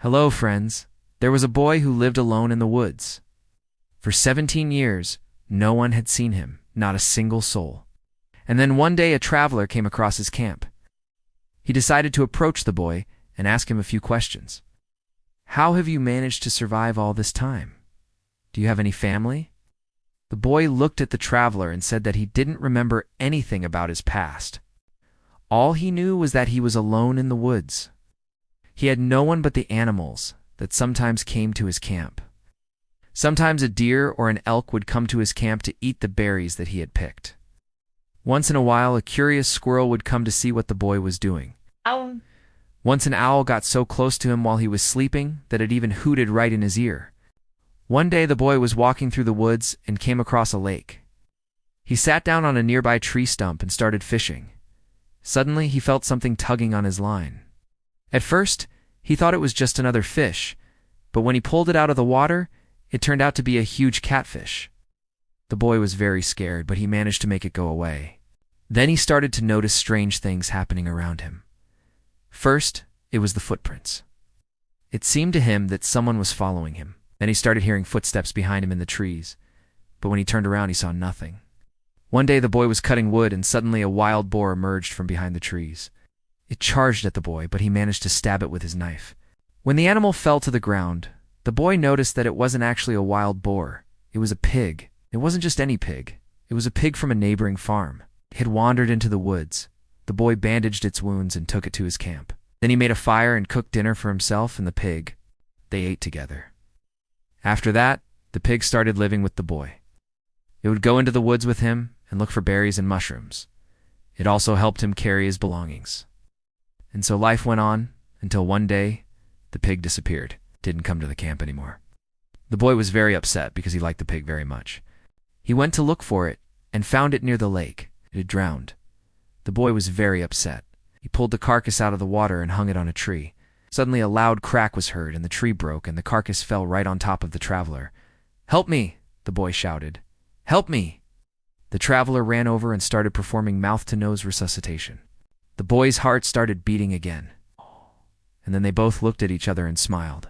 Hello, friends. There was a boy who lived alone in the woods. For 17 years, no one had seen him, not a single soul. And then one day a traveler came across his camp. He decided to approach the boy and ask him a few questions. How have you managed to survive all this time? Do you have any family? The boy looked at the traveler and said that he didn't remember anything about his past. All he knew was that he was alone in the woods. He had no one but the animals that sometimes came to his camp. Sometimes a deer or an elk would come to his camp to eat the berries that he had picked. Once in a while, a curious squirrel would come to see what the boy was doing. Ow. Once an owl got so close to him while he was sleeping that it even hooted right in his ear. One day the boy was walking through the woods and came across a lake. He sat down on a nearby tree stump and started fishing. Suddenly he felt something tugging on his line. At first, he thought it was just another fish, but when he pulled it out of the water, it turned out to be a huge catfish. The boy was very scared, but he managed to make it go away. Then he started to notice strange things happening around him. First, it was the footprints. It seemed to him that someone was following him. Then he started hearing footsteps behind him in the trees, but when he turned around, he saw nothing. One day the boy was cutting wood and suddenly a wild boar emerged from behind the trees. It charged at the boy, but he managed to stab it with his knife. When the animal fell to the ground, the boy noticed that it wasn't actually a wild boar. It was a pig. It wasn't just any pig. It was a pig from a neighboring farm. It had wandered into the woods. The boy bandaged its wounds and took it to his camp. Then he made a fire and cooked dinner for himself and the pig. They ate together. After that, the pig started living with the boy. It would go into the woods with him and look for berries and mushrooms. It also helped him carry his belongings. And so life went on until one day, the pig disappeared, didn't come to the camp anymore. The boy was very upset because he liked the pig very much. He went to look for it and found it near the lake. It had drowned. The boy was very upset. He pulled the carcass out of the water and hung it on a tree. Suddenly a loud crack was heard and the tree broke and the carcass fell right on top of the traveler. "Help me!" the boy shouted. "Help me!" The traveler ran over and started performing mouth-to-nose resuscitation. The boy's heart started beating again. And then they both looked at each other and smiled.